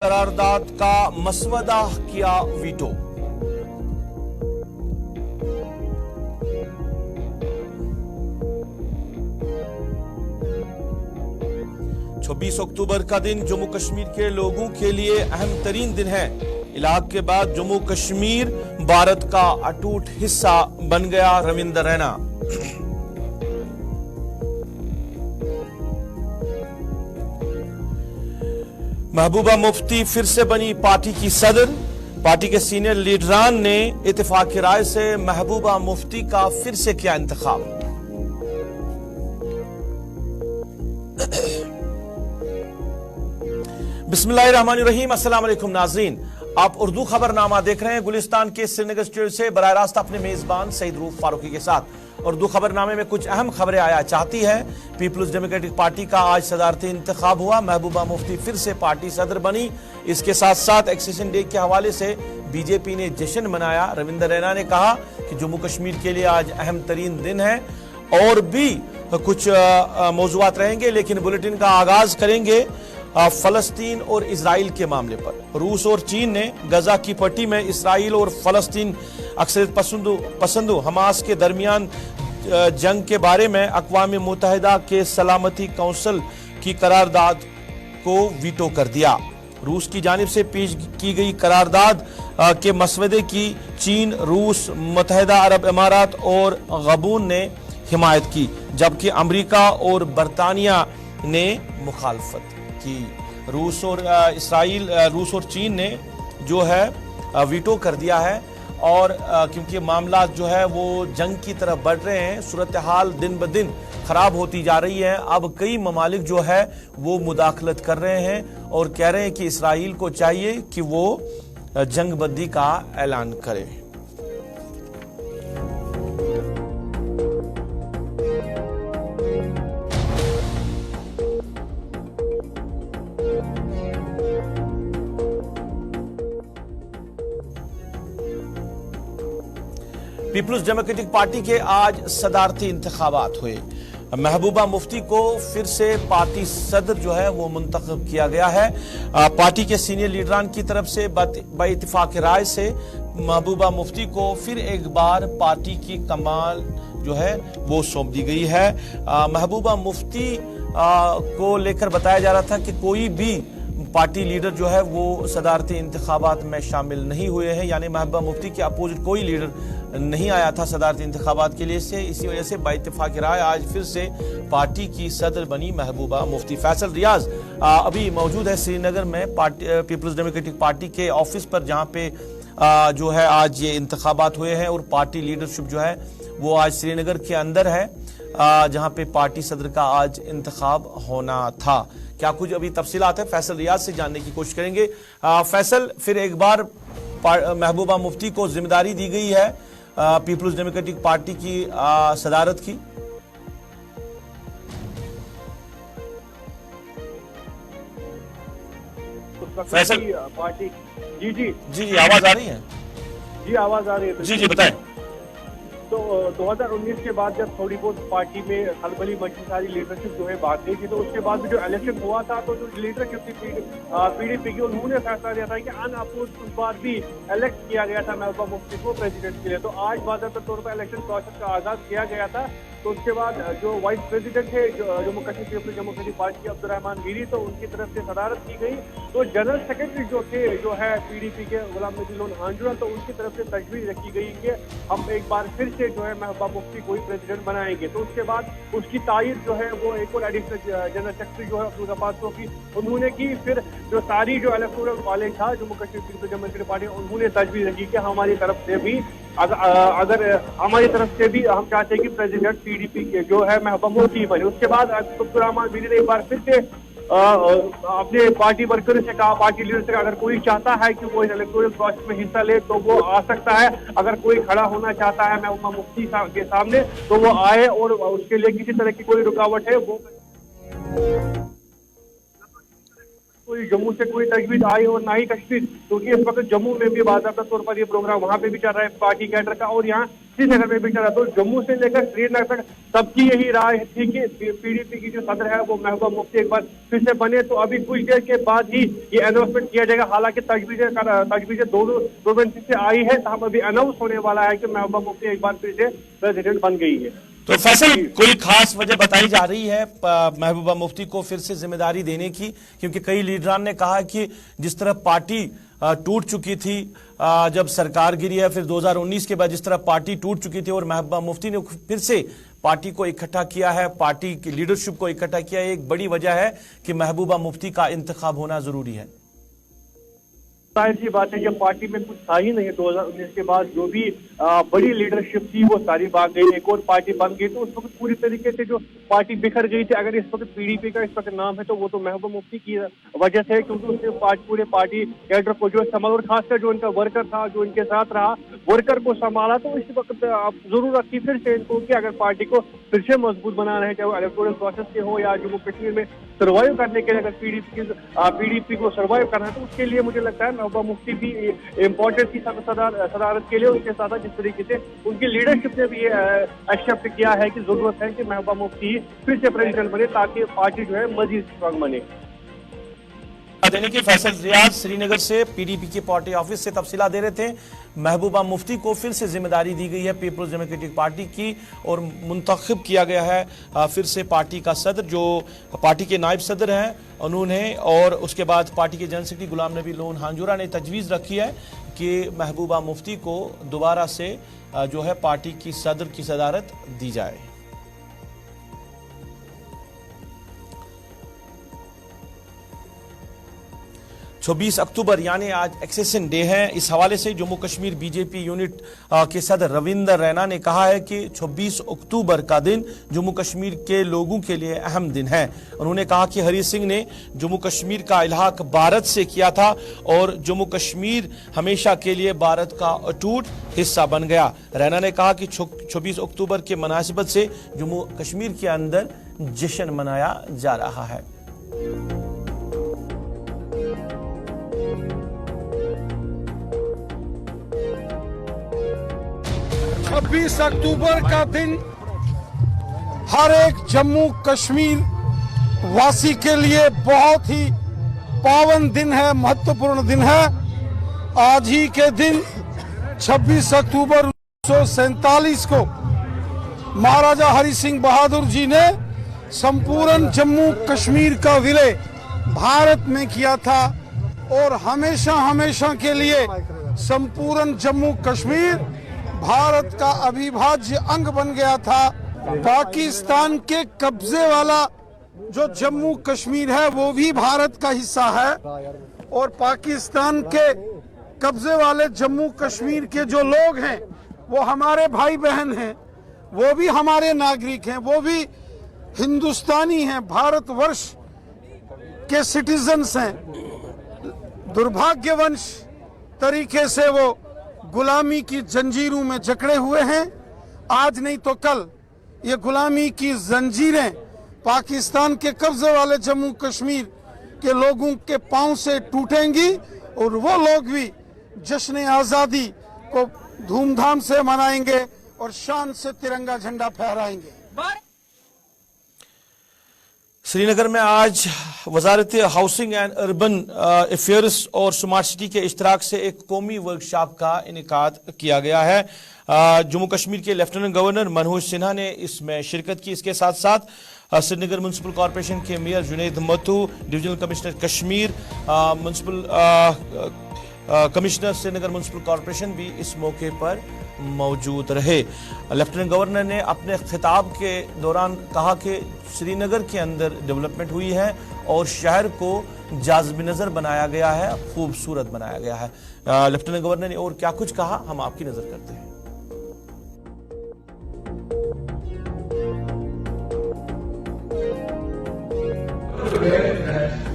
करारदाद का मसवदा किया वीटो। छब्बीस अक्टूबर का दिन जम्मू कश्मीर के लोगों के लिए अहम तरीन दिन है। इलाके के बाद जम्मू कश्मीर भारत का अटूट हिस्सा बन गया। रविंद्र रैना। महबूबा मुफ्ती फिर से बनी पार्टी की सदर। पार्टी के सीनियर लीडरान ने इत्तेफाक की राय से महबूबा मुफ्ती का फिर से किया इंतखाब। बिस्मिल्लाहिर्रहमानिर्रहीम। अस्सलाम वालेकुम नाज़रीन, आप उर्दू खबरनामा देख रहे हैं गुलिस्तान के श्रीनगर स्टूडियो से बराह रास्त अपने मेजबान सईद रूफ फारूकी के साथ। उर्दू खबरनामे में कुछ अहम खबरें आया चाहती है। पीपल्स डेमोक्रेटिक पार्टी का आज सदारती इंतखाब हुआ। महबूबा मुफ्ती फिर से पार्टी सदर बनी। इसके साथ साथ एक्सेशन डे के हवाले से बीजेपी ने जश्न मनाया। रविंद्र रैना ने कहा कि जम्मू कश्मीर के लिए आज अहम तरीन दिन है। और भी कुछ मौजूआत रहेंगे, लेकिन बुलेटिन का आगाज करेंगे फलस्तीन और इजराइल के मामले पर। रूस और चीन ने गजा की पट्टी में इजराइल और फलस्तीन अक्सरियत पसंदों हमास के दरमियान जंग के बारे में अक़वाम मुत्तहिदा के सलामती काउंसिल की करारदाद को वीटो कर दिया। रूस की जानिब से पेश की गई करारदाद के मसवदे की चीन, रूस, मुत्तहिदा अरब इमारात और गबून ने हिमायत की, जबकि अमरीका और बरतानिया ने मुखालफत की। रूस और चीन ने जो है वीटो कर दिया है। और क्योंकि मामला जो है वो जंग की तरफ बढ़ रहे हैं, सूरत हाल दिन ब दिन खराब होती जा रही है। अब कई ममालिक जो है वो मुदाखलत कर रहे हैं और कह रहे हैं कि इसराइल को चाहिए कि वो जंग बंदी का ऐलान करे। पीपल्स डेमोक्रेटिक पार्टी के आज सदारती इंतखाबात हुए। महबूबा मुफ्ती को फिर से पार्टी सदर जो है वो मुंतखब किया गया है। पार्टी के सीनियर लीडरान की तरफ से बइत्तिफाक राय से महबूबा मुफ्ती को फिर एक बार पार्टी की कमान जो है वो सौंप दी गई है। महबूबा मुफ्ती को लेकर बताया जा रहा था कि कोई भी पार्टी लीडर जो है वो सदारती इंतखाबात में शामिल नहीं हुए हैं, यानी महबूबा मुफ्ती के अपोजिट कोई लीडर नहीं आया था सदारती इंतखाबात के लिए से। इसी वजह से बइत्तिफाक राय आज फिर से पार्टी की सदर बनी महबूबा मुफ्ती। फैसल रियाज अभी मौजूद है श्रीनगर में पीपल्स डेमोक्रेटिक पार्टी के ऑफिस पर, जहां पे जो है आज ये इंतखाबात हुए हैं और पार्टी लीडरशिप जो है वो आज श्रीनगर के अंदर है, जहां पे पार्टी सदर का आज इंतखाब होना था। क्या कुछ अभी तफसीलात है, फैसल रियाज से जानने की कोशिश करेंगे। फैसल, फिर एक बार महबूबा मुफ्ती को जिम्मेदारी दी गई है पीपल्स डेमोक्रेटिक पार्टी की सदारत की। फैसल पार्टी जी आवाज आ रही है? जी आवाज आ रही है। जी बताएं। तो 2019 के बाद जब थोड़ी बहुत पार्टी में खलबली मची, सारी लीडरशिप जो है भाग गई थी, तो उसके बाद जो इलेक्शन हुआ था तो जो लीडरशिप थी पीडीपी की, उन्होंने फैसला लिया था कि अनअपोज उस बार भी इलेक्ट किया गया था महबूबा मुफ्ती को प्रेसिडेंट के लिए। तो आज बाकायदा तौर पर इलेक्शन प्रोसेस का आगाज किया गया था। तो उसके बाद जो वाइस प्रेसिडेंट है जम्मू कश्मीर जम्मू कश्मीर पार्टी के अब्दुर्रहमान मीरी, तो उनकी तरफ से सदारत की गई। तो जनरल सेक्रेटरी जो थे जो है पीडीपी के गुलाम नबी लोन आंजुरा, तो उनकी तरफ से तजवीज रखी गई कि हम एक बार फिर से जो है महबूबा मुफ्ती को ही प्रेसिडेंट बनाएंगे। तो उसके बाद उसकी तारीफ जो है वो एक और एडिशनल जनरल सेक्रेटरी जो है अब्दुल अब्बास की उन्होंने की। फिर जो सारी जो इलेक्टोरल कॉलेज था जम्मू कश्मीर जम्मू कश्मीर पार्टी, उन्होंने तजवीज रखी कि हमारी तरफ से भी अगर हमारी तरफ से भी हम चाहते हैं कि प्रेसिडेंट पीडीपी के जो है महबूबा मुफ्ती बने। उसके बाद अब्दुर्रहमान मीरी ने एक बार फिर से अपने पार्टी वर्करों से कहा, पार्टी लीडर से, अगर कोई चाहता है कि वो इस इलेक्टोरल प्रोसेस में हिस्सा ले तो वो आ सकता है। अगर कोई खड़ा होना चाहता है महबूबा मुफ्ती के सामने तो वो आए, और उसके लिए किसी तरह की कोई रुकावट है वो कोई जम्मू से कोई तजवीज आई और ना ही कश्मीर, क्योंकि इस वक्त जम्मू में भी बाकायदा तौर पर ये प्रोग्राम वहाँ पे भी चल रहा है पार्टी कैडर का, और यहाँ श्रीनगर में भी चल रहा है। तो जम्मू से लेकर श्रीनगर तक सबकी यही राय थी कि पीडीपी की जो सदर है वो महबूबा मुफ्ती एक बार फिर से बने। तो अभी कुछ देर के बाद ही ये अनाउंसमेंट किया जाएगा। हालांकि तजवीजें दोनों प्रोविंस से आई है, तब अभी अनाउंस होने वाला है कि महबूबा मुफ्ती एक बार फिर से प्रेसिडेंट बन गई है। तो फैसल, कोई खास वजह बताई जा रही है महबूबा मुफ्ती को फिर से जिम्मेदारी देने की? क्योंकि कई लीडरान ने कहा कि जिस तरह पार्टी टूट चुकी थी जब सरकार गिरी है, फिर 2019 के बाद जिस तरह पार्टी टूट चुकी थी और महबूबा मुफ्ती ने फिर से पार्टी को इकट्ठा किया है, पार्टी की लीडरशिप को इकट्ठा किया है, एक बड़ी वजह है कि महबूबा मुफ्ती का इंतखाब होना जरूरी है। जाहिर सी बात है, जब पार्टी में कुछ था ही नहीं 2019 के बाद, जो भी बड़ी लीडरशिप थी वो सारी भाग गई, एक और पार्टी बन गई। तो उस वक्त पूरी तरीके से जो पार्टी बिखर गई थी। अगर इस वक्त पीडीपी का इस वक्त नाम है तो वो तो महबूबा मुफ्ती की वजह से है, क्योंकि उसने पूरे पार्टी कैडर को जो संभाला और खासकर जो उनका वर्कर था, जो इनके साथ रहा, वर्कर को संभाला। तो इस वक्त जरूरत थी फिर से इनको कि अगर पार्टी को फिर से मजबूत बनाना है, चाहे वो इलेक्टोरल प्रोसेस के हो या जम्मू कश्मीर में सर्वाइव करने के लिए अगर पीडीपी को सर्वाइव करना है, तो उसके लिए मुझे लगता है महबूबा मुफ्ती भी इम्पोर्टेंट थी सदारत के लिए। उनके साथ जिस तरीके से उनकी लीडरशिप ने भी एक्सेप्ट किया है कि जरूरत है कि महबूबा मुफ्ती फिर से प्रेसिडेंट बने, ताकि पार्टी जो है मजीद स्ट्रांग बने। देने की फैसल रियाज श्रीनगर से पीडीपी के पार्टी ऑफिस से तफसीला दे रहे थे। महबूबा मुफ्ती को फिर से जिम्मेदारी दी गई है पीपल्स डेमोक्रेटिक पार्टी की और मुंतखब किया गया है फिर से पार्टी का सदर, जो पार्टी के नायब सदर हैं उन्होंने, और उसके बाद पार्टी के general secretary Ghulam Nabi loan हांजुरा ने तजवीज़ रखी है कि महबूबा मुफ्ती को दोबारा से जो है पार्टी की सदर की सदारत दी जाए। छब्बीस अक्टूबर यानी आज एक्सेशन डे है। इस हवाले से जम्मू कश्मीर बीजेपी यूनिट के सदर रविंदर रैना ने कहा है कि 26 अक्टूबर का दिन जम्मू कश्मीर के लोगों के लिए अहम दिन है। उन्होंने कहा कि हरि सिंह ने जम्मू कश्मीर का इल्हाक भारत से किया था और जम्मू कश्मीर हमेशा के लिए भारत का अटूट हिस्सा बन गया। रैना ने कहा कि 26 अक्टूबर के मुनासिबत से जम्मू कश्मीर के अंदर जश्न मनाया जा रहा है। 26 अक्टूबर का दिन हर एक जम्मू कश्मीर वासी के लिए बहुत ही पावन दिन है, महत्वपूर्ण दिन है। आज ही के दिन 26 अक्टूबर 1947 को महाराजा हरि सिंह बहादुर जी ने संपूर्ण जम्मू कश्मीर का विलय भारत में किया था और हमेशा हमेशा के लिए संपूर्ण जम्मू कश्मीर भारत का अविभाज्य अंग बन गया था। पाकिस्तान के कब्जे वाला जो जम्मू कश्मीर है वो भी भारत का हिस्सा है और पाकिस्तान के कब्जे वाले जम्मू कश्मीर के जो लोग हैं वो हमारे भाई बहन हैं, वो भी हमारे नागरिक हैं, वो भी हिंदुस्तानी हैं, भारतवर्ष के सिटीजन्स हैं। दुर्भाग्यवंश तरीके से वो गुलामी की जंजीरों में जकड़े हुए हैं। आज नहीं तो कल ये गुलामी की जंजीरें पाकिस्तान के कब्जे वाले जम्मू कश्मीर के लोगों के पांव से टूटेंगी और वो लोग भी जश्न आजादी को धूमधाम से मनाएंगे और शान से तिरंगा झंडा फहराएंगे। श्रीनगर में आज वजारत हाउसिंग एंड अर्बन अफेयर्स और स्मार्ट सिटी के इश्तराक से एक कौमी वर्कशॉप का इनेकाद किया गया है। जम्मू कश्मीर के लेफ्टिनेंट गवर्नर मनोज सिन्हा ने इसमें शिरकत की। इसके साथ साथ श्रीनगर म्यूनसिपल कॉरपोरेशन के mayor Junaid Mattu, divisional commissioner Kashmir, municipal commissioner Srinagar municipal corporation भी इस मौके पर मौजूद रहे। लेफ्टिनेंट गवर्नर ने अपने खिताब के दौरान कहा कि श्रीनगर के अंदर डेवलपमेंट हुई है और शहर को जाज़िब नज़र बनाया गया है, खूबसूरत बनाया गया है। लेफ्टिनेंट गवर्नर ने और क्या कुछ कहा, हम आपकी नजर करते हैं।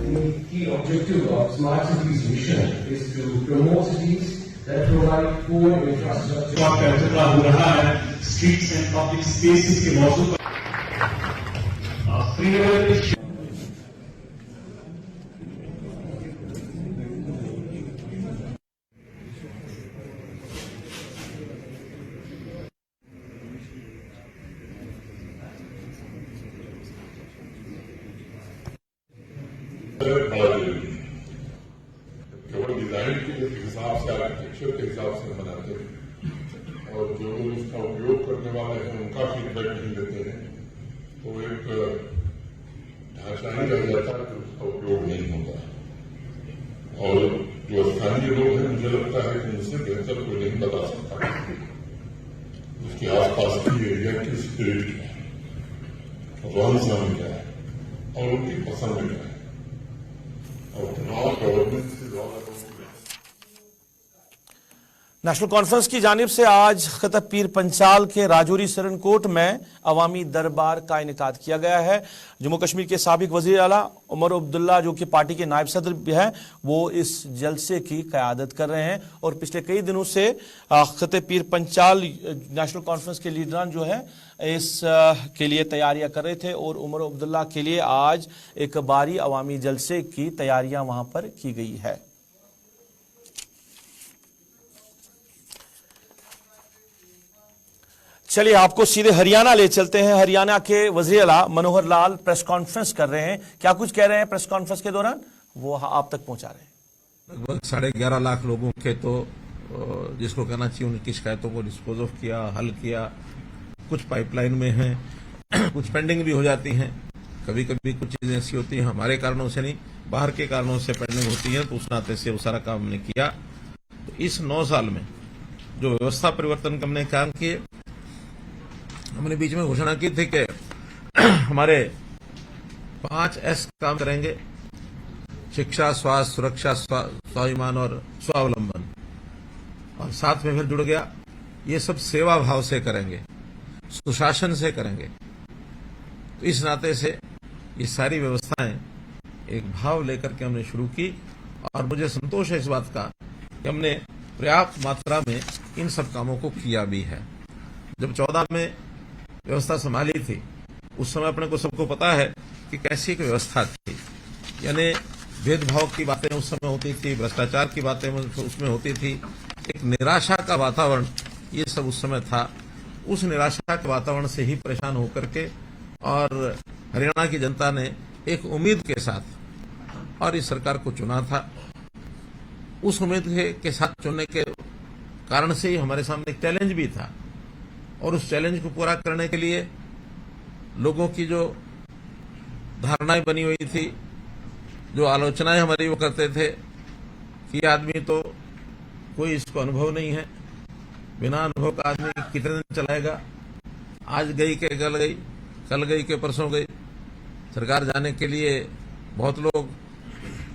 The key objective of Smart Cities mission is to promote cities that provide core infrastructure. का हो रहा है स्ट्रीट्स एंड पब्लिक स्पेसेस के मौजूद डिजाइन के हिसाब से, आर्किटेक्चर के हिसाब से बनाते हैं और जो लोग उसका उपयोग करने वाले हैं उनका फीडबैक नहीं देते हैं तो एक ढांचा ही रह जाता है, तो उसका उपयोग नहीं होता। और जो स्थानीय लोग हैं, मुझे लगता है कि उनसे बेहतर कोई नहीं बता सकता उसके आसपास की एरिया की स्पिरिट क्या है, रहन सहन क्या है और उनकी पसंद क्या है। और चुनाव गवर्नेंस से ज्यादा नेशनल कॉन्फ्रेंस की जानिब से आज खतब पीर पंचाल के राजौरी सरनकोट में अवामी दरबार का इनेकाद किया गया है। जम्मू कश्मीर के साबिक वजीर आला उमर अब्दुल्ला, जो कि पार्टी के नायब सदर भी हैं, वो इस जलसे की क़यादत कर रहे हैं और पिछले कई दिनों से खतब पीर पंचाल नेशनल कॉन्फ्रेंस के लीडरान जो है इस के लिए तैयारियां कर रहे थे और उमर अब्दुल्ला के लिए आज एक बारी अवामी जलसे की तैयारियां वहां पर की गई है। चलिए आपको सीधे हरियाणा ले चलते हैं। हरियाणा के वज़ीर आला मनोहर लाल प्रेस कॉन्फ्रेंस कर रहे हैं। क्या कुछ कह रहे हैं प्रेस कॉन्फ्रेंस के दौरान, वो आप तक पहुंचा रहे हैं। लगभग 11.5 लाख लोगों के तो जिसको कहना चाहिए उनकी शिकायतों को डिस्पोज ऑफ किया, हल किया। कुछ पाइपलाइन में हैं, कुछ पेंडिंग भी हो जाती हैं। कभी कभी कुछ चीजें ऐसी होती हैं हमारे कारणों से नहीं, बाहर के कारणों से पेंडिंग होती हैं, तो उस नाते से वो सारा काम हमने किया। तो इस 9 साल में जो व्यवस्था परिवर्तन के हमने काम किए, हमने बीच में घोषणा की थी कि हमारे 5 S काम करेंगे: शिक्षा, स्वास्थ्य, सुरक्षा, स्वाभिमान और स्वावलंबन। और साथ में फिर जुड़ गया ये सब सेवा भाव से करेंगे, सुशासन से करेंगे। तो इस नाते से ये सारी व्यवस्थाएं एक भाव लेकर के हमने शुरू की और मुझे संतोष है इस बात का कि हमने पर्याप्त मात्रा में इन सब कामों को किया भी है। जब 14 में व्यवस्था संभाली थी, उस समय अपने को सबको पता है कि कैसी एक व्यवस्था थी। यानी भेदभाव की बातें उस समय होती थी, भ्रष्टाचार की बातें उसमें होती थी, एक निराशा का वातावरण ये सब उस समय था। उस निराशा के वातावरण से ही परेशान होकर के और हरियाणा की जनता ने एक उम्मीद के साथ और इस सरकार को चुना था। उस उम्मीद के साथ चुनने के कारण से ही हमारे सामने एक चैलेंज भी था और उस चैलेंज को पूरा करने के लिए लोगों की जो धारणाएं बनी हुई थी, जो आलोचनाएं हमारी वो करते थे कि आदमी तो कोई इसको अनुभव नहीं है, बिना अनुभव का आदमी कितने दिन चलाएगा, आज गई के कल गई, कल गई के परसों गई। सरकार जाने के लिए बहुत लोग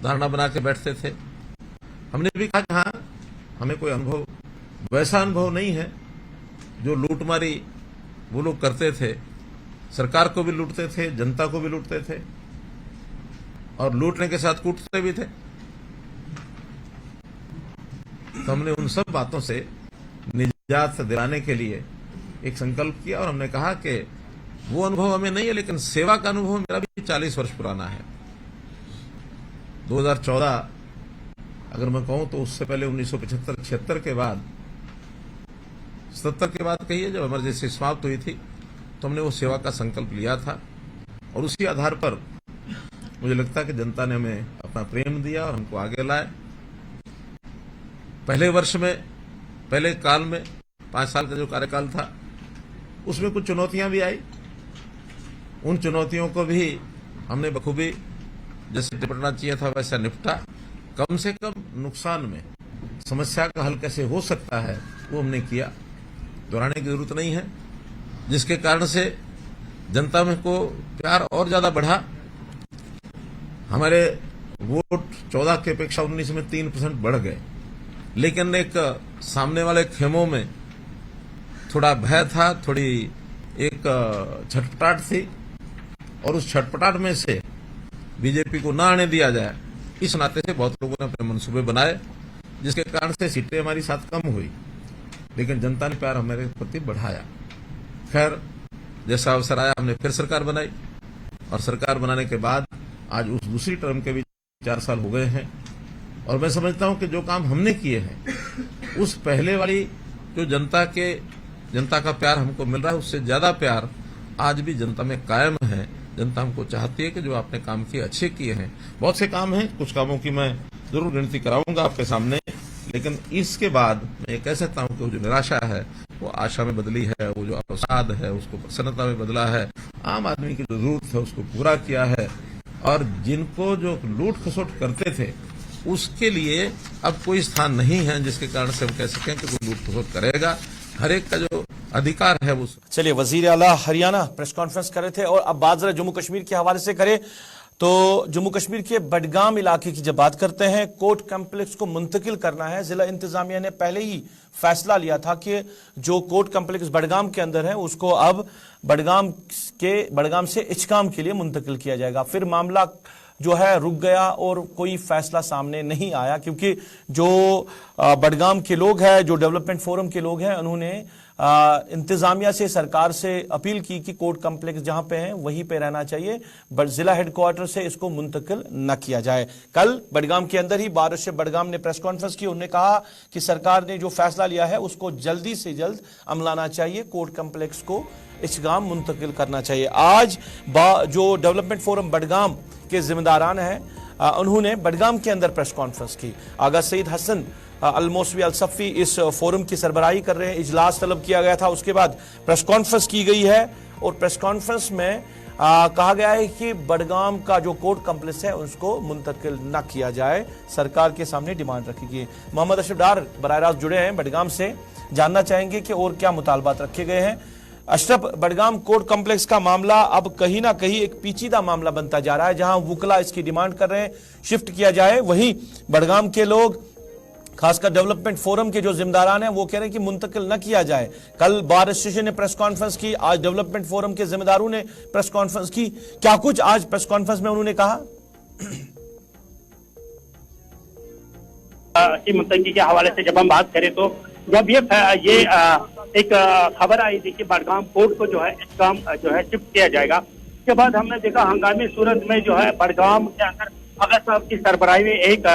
धारणा बना के बैठते थे। हमने भी कहा कि हाँ, हमें कोई अनुभव, वैसा अनुभव नहीं है जो लूटमारी वो लोग करते थे। सरकार को भी लूटते थे, जनता को भी लूटते थे और लूटने के साथ कूटते भी थे। तो हमने उन सब बातों से निजात दिलाने के लिए एक संकल्प किया और हमने कहा कि वो अनुभव हमें नहीं है, लेकिन सेवा का अनुभव मेरा भी 40 वर्ष पुराना है। 2014 अगर मैं कहूं तो उससे पहले 1975-76 के बाद, 77 के बाद कहिए, जब इमरजेंसी समाप्त हुई थी, तो हमने वो सेवा का संकल्प लिया था और उसी आधार पर मुझे लगता है कि जनता ने हमें अपना प्रेम दिया और हमको आगे लाए। पहले वर्ष में, पहले काल में 5 साल का जो कार्यकाल था, उसमें कुछ चुनौतियां भी आई। उन चुनौतियों को भी हमने बखूबी जैसे निपटना चाहिए था वैसा निपटा। कम से कम नुकसान में समस्या का हल कैसे हो सकता है वो हमने किया, दोहराने की जरूरत नहीं है। जिसके कारण से जनता में को प्यार और ज्यादा बढ़ा। हमारे वोट 14 की अपेक्षा 19 में 3% बढ़ गए, लेकिन एक सामने वाले खेमों में थोड़ा भय था, थोड़ी एक छटपटाहट थी और उस छटपटाहट में से बीजेपी को ना आने दिया जाए, इस नाते से बहुत लोगों ने अपने मंसूबे बनाए, जिसके कारण से सीटें हमारी साथ कम हुई, लेकिन जनता ने प्यार हमारे प्रति बढ़ाया। खैर, जैसा अवसर आया हमने फिर सरकार बनाई और सरकार बनाने के बाद आज उस दूसरी टर्म के भी 4 साल हो गए हैं और मैं समझता हूं कि जो काम हमने किए हैं उस पहले वाली जो जनता का प्यार हमको मिल रहा है, उससे ज्यादा प्यार आज भी जनता में कायम है। जनता हमको चाहती है कि जो आपने काम किए अच्छे किए हैं। बहुत से काम हैं, कुछ कामों की मैं जरूर गिनती कराऊंगा आपके सामने। लेकिन इसके बाद मैं ये कह सकता हूं कि वो जो निराशा है वो आशा में बदली है, वो जो अवसाद है उसको प्रसन्नता में बदला है। आम आदमी की जो जरूरत है उसको पूरा किया है, और जिनको जो लूट खसोट करते थे उसके लिए अब कोई स्थान नहीं है जिसके कारण से हम कह सकें कि कोई लूट खसोट करेगा। हर एक का जो अधिकार है वो। चलिए, वजीर आला हरियाणा प्रेस कॉन्फ्रेंस कर रहे थे। और अब बात जरा जम्मू कश्मीर के हवाले से करें तो जम्मू कश्मीर के बडगाम इलाके की जब बात करते हैं, कोर्ट कॉम्प्लेक्स को मुंतकिल करना है। जिला इंतजामिया ने पहले ही फैसला लिया था कि जो कोर्ट कॉम्प्लेक्स बडगाम के अंदर है उसको अब बडगाम से इचगाम के लिए मुंतकिल किया जाएगा। फिर मामला जो है रुक गया और कोई फैसला सामने नहीं आया, क्योंकि जो बडगाम के लोग हैं, जो डेवलपमेंट फोरम के लोग हैं, उन्होंने इंतजामिया से, सरकार से अपील की कि कोर्ट कॉम्प्लेक्स जहां पे है वहीं पे रहना चाहिए, बट जिला हेडक्वार्टर से इसको मुंतकिल न किया जाए। कल बडगाम के अंदर ही बारिश से बडगाम ने प्रेस कॉन्फ्रेंस की। उन्होंने कहा कि सरकार ने जो फैसला लिया है उसको जल्दी से जल्द अमलाना चाहिए, कोर्ट कॉम्प्लेक्स को इचगाम मुंतकिल करना चाहिए। आज जो डेवलपमेंट फोरम बडगाम के जिम्मेदारान हैं उन्होंने बडगाम के अंदर प्रेस कॉन्फ्रेंस की। आगा सईद हसन अलमोसवी अलसफ़ी इस फोरम की सरबराही कर रहे हैं। इजलास तलब किया गया था, उसके बाद प्रेस कॉन्फ्रेंस की गई है और प्रेस कॉन्फ्रेंस में कहा गया है कि बडगाम का जो कोर्ट कॉम्प्लेक्स है उसको मुंतकिल न किया जाए। सरकार के सामने डिमांड रखी गई। मोहम्मद अशरफ डार बराह रास्त जुड़े हैं बडगाम से, जानना चाहेंगे कि और क्या मुतालबात रखे गए हैं। अशरफ, बडगाम कोर्ट कॉम्प्लेक्स का मामला अब कहीं ना कहीं एक पेचीदा मामला बनता जा रहा है, जहां वुकला इसकी डिमांड कर रहे हैं शिफ्ट किया जाए, वहीं बडगाम के लोग खासकर डेवलपमेंट फोरम के जो जिम्मेदारान हैं वो कह रहे हैं कि मुंतकिल न किया जाए। कल बार एसोसिएशन ने प्रेस कॉन्फ्रेंस की, आज डेवलपमेंट फोरम के जिम्मेदारों ने प्रेस कॉन्फ्रेंस की। क्या कुछ आज प्रेस कॉन्फ्रेंस में उन्होंने कहा? की मुंतकी के हवाले से जब हम बात करें तो जब ये एक खबर आई थी कि बडगाम कोर्ट को जो है इस्लाम जो है शिफ्ट किया जाएगा, उसके बाद हमने देखा हंगामी सूरत में जो है बडगाम के अंदर अगर साहब की सरबराही में एक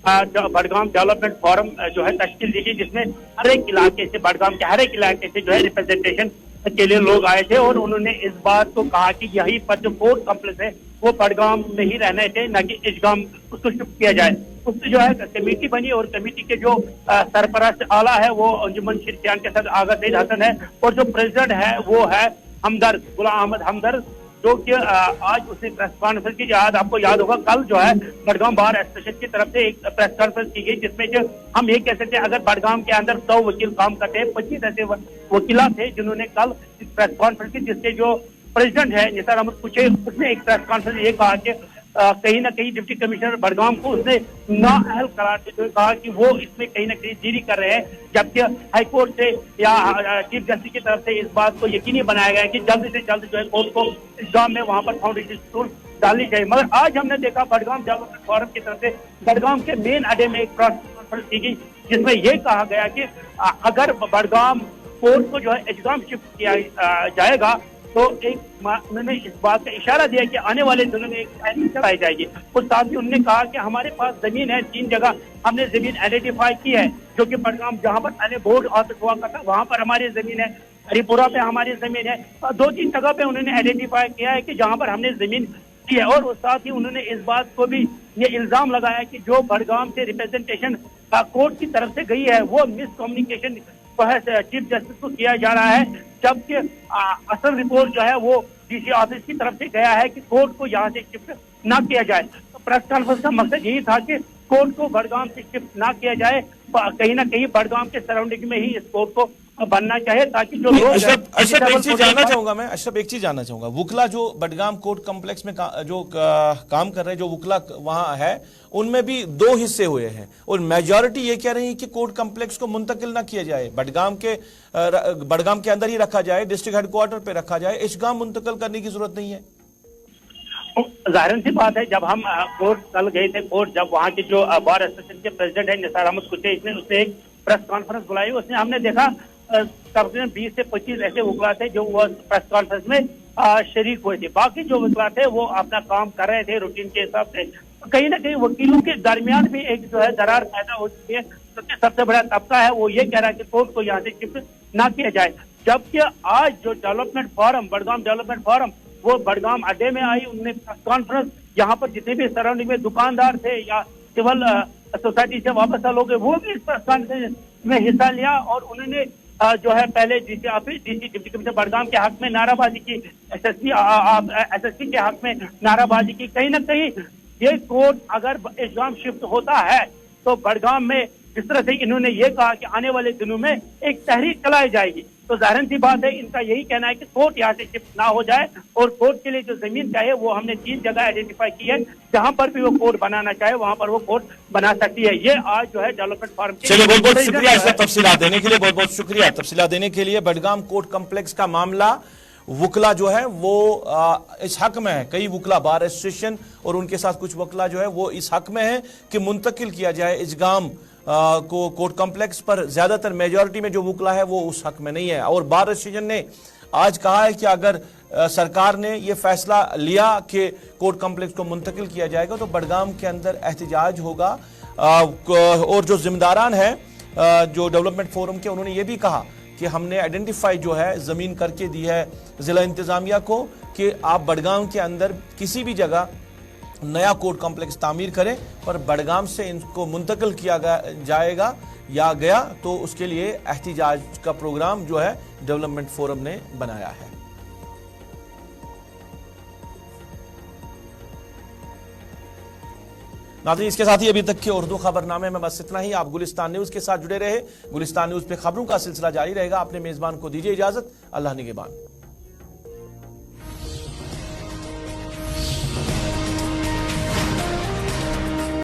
बडगाम डेवलपमेंट फोरम जो है तश्कील दी गई, जिसमें हर एक इलाके से, बडगाम के हर एक इलाके से जो है रिप्रेजेंटेशन के लिए लोग आए थे और उन्होंने इस बात को कहा कि यही पर जो कोर्ट कॉम्प्लेक्स है वो बडगाम में ही रहने थे, न कि इचगाम उसको शिफ्ट किया जाए। उससे जो है कमेटी बनी और कमेटी के जो सरपरस्त आला है वो अंजुमन शिरकियान के साथ आगा सईद हसन है और जो प्रेसिडेंट है वो है हमदर्द, गुलाम अहमद हमदर्द, जो कि आज उसने प्रेस कॉन्फ्रेंस की, आपको याद होगा कल जो है बडगाम बार एसोसिएशन की तरफ से एक प्रेस कॉन्फ्रेंस की गई, जिसमें जो हम ये कह सकते हैं अगर बडगाम के अंदर 100 वकील काम करते हैं, 25 ऐसे वकीला थे जिन्होंने कल प्रेस कॉन्फ्रेंस की, जिसके जो प्रेसिडेंट है निसार अहमद कुचे, उसने एक प्रेस कॉन्फ्रेंस ये कहा कि कहीं ना कहीं डिप्टी कमिश्नर बडगाम को उसने नाअहल करार देते हुए कहा कि वो इसमें कहीं ना कहीं देरी कर रहे हैं, जबकि हाईकोर्ट से या चीफ जस्टिस की तरफ से इस बात को यकीनी बनाया गया है कि जल्द से जल्द जो है कोर्ट को इस्लाम में वहां पर फाउंडेशन स्टोन डालनी चाहिए। मगर आज हमने देखा बडगाम डेवलपमेंट फोरम की तरफ से बडगाम के मेन अड्डे में एक प्रेस कॉन्फ्रेंस की गई, जिसमें यह कहा गया कि अगर बडगाम कोर्ट को जो है इस्लाम शिफ्ट किया जाएगा तो एक उन्होंने इस बात का इशारा दिया कि आने वाले दिनों में एक प्लानिंग चलाई जाएगी। उस साथ ही उन्होंने कहा कि हमारे पास जमीन है, 3 जगह हमने जमीन आइडेंटिफाई की है, जो कि बडगाम जहां पर पहले बोर्ड ऑफिस हुआ करता वहां पर हमारी जमीन है, हरिपुरा पे हमारी जमीन है, और 2-3 जगह पे उन्होंने आइडेंटिफाई किया है कि जहां पर हमने जमीन की है। और उस साथ ही उन्होंने इस बात को भी ये इल्जाम लगाया कि जो बडगाम से रिप्रेजेंटेशन कोर्ट की तरफ से गई है वो मिसकम्युनिकेशन चीफ जस्टिस को किया जा रहा है, जबकि असल रिपोर्ट जो है वो डीसी ऑफिस की तरफ से गया है कि कोर्ट को यहाँ से शिफ्ट ना किया जाए। तो प्रेस कॉन्फ्रेंस का मकसद यही था कि कोर्ट को बडगाम से शिफ्ट ना किया जाए, कहीं ना कहीं बडगाम के सराउंडिंग में ही इस कोर्ट को बनना चाहिए, ताकि जो लोग अशरफ एक चीज जानना चाहूंगा मैं, अशरफ एक चीज जानना चाहूंगा, वुकला जो बडगाम कोर्ट कॉम्प्लेक्स में जो काम कर रहे हैं, जो वुकला वहां है, उनमें भी 2 हिस्से हुए हैं और मेजॉरिटी ये कह रही है कि कोर्ट कॉम्प्लेक्स को मुंतकिल ना किया जाए, बडगाम के अंदर ही रखा जाए, डिस्ट्रिक्ट हेडक्वार्टर पे रखा जाए, इचगाम मुंतकिल करने की जरूरत नहीं है। जाहिर सी बात है, जब हम कोर्ट कल गए थे, कोर्ट जब वहाँ के जो बार एसोसिएशन के प्रेसिडेंट है निसार अहमद कुचे, उसने एक प्रेस कॉन्फ्रेंस बुलाई, उसने हमने देखा तकरीबन 20 से 25 ऐसे वकील थे जो वो प्रेस कॉन्फ्रेंस में शरीक हुए थे। बाकी जो वकील थे वो अपना काम कर रहे थे रूटीन के हिसाब से। कहीं ना कहीं वकीलों के दरमियान भी एक जो है दरार पैदा हो चुकी है। सबसे बड़ा तबका है वो ये कह रहा है कि कोर्ट को यहाँ से शिफ्ट ना किया जाए, जबकि आज जो development forum, Budgam development forum, वो बडगाम अड्डे में आई, उन्होंने प्रेस कॉन्फ्रेंस, यहाँ पर जितने भी सराउंडिंग में दुकानदार थे या सिविल सोसाइटी से वापस लोग हैं, वो भी इस प्रेस कॉन्फ्रेंस में हिस्सा लिया और उन्होंने जो है पहले DC office, DC deputy commissioner Budgam के हक में नाराबाजी की, एसएसपी के हक में नाराबाजी की। कहीं ना कहीं ये कोर्ट अगर एग्जाम शिफ्ट होता है तो बडगाम में जिस तरह से इन्होंने ये कहा कि आने वाले दिनों में एक तहरीक चलाई जाएगी, तो जाहिर सी बात है इनका यही कहना है कि कोर्ट यहाँ से शिफ्ट ना हो जाए। और कोर्ट के लिए जो जमीन चाहिए वो हमने 3 जगह आइडेंटिफाई की है, जहां पर भी वो कोर्ट बनाना चाहे वहां पर वो कोर्ट बना सकती है। ये आज जो है डेवलपमेंट फोरम के चलिए, बहुत बहुत शुक्रिया इसका तफसीलात देने के लिए, बहुत बहुत शुक्रिया तफसीलात देने के लिए। बडगाम कोर्ट कम्प्लेक्स का मामला वकला जो है वो इस हक में है, कई वकला बार एसोसिएशन और उनके साथ कुछ वकला जो है वो इस हक में है कि मुंतकिल किया जाए इजगाम को कोर्ट कम्प्लेक्स पर। ज्यादातर मेजॉरिटी में जो वकला है वो उस हक में नहीं है। और बार एसोसिएशन ने आज कहा है कि अगर सरकार ने यह फैसला लिया कि कोर्ट कम्प्लेक्स को मुंतकिल किया जाएगा तो बडगाम के अंदर एहतजाज होगा। और जो जिम्मेदारान है जो डेवलपमेंट फोरम के, उन्होंने ये भी कहा कि हमने आइडेंटिफाई जो है जमीन करके दी है जिला इंतजामिया को कि आप बडगाम के अंदर किसी भी जगह नया कोर्ट कॉम्प्लेक्स तामीर करें, पर बडगाम से इनको मुंतकिल किया जाएगा या गया तो उसके लिए एहतिजाज का प्रोग्राम जो है डेवलपमेंट फोरम ने बनाया है। नाज़रीन, इसके साथ ही अभी तक के उर्दू खबरनामे में बस इतना ही। आप गुलिस्तान न्यूज के साथ जुड़े रहे। गुलिस्तान न्यूज पे खबरों का सिलसिला जारी रहेगा। अपने मेजबान को दीजिए इजाजत। अल्लाह निगहबान।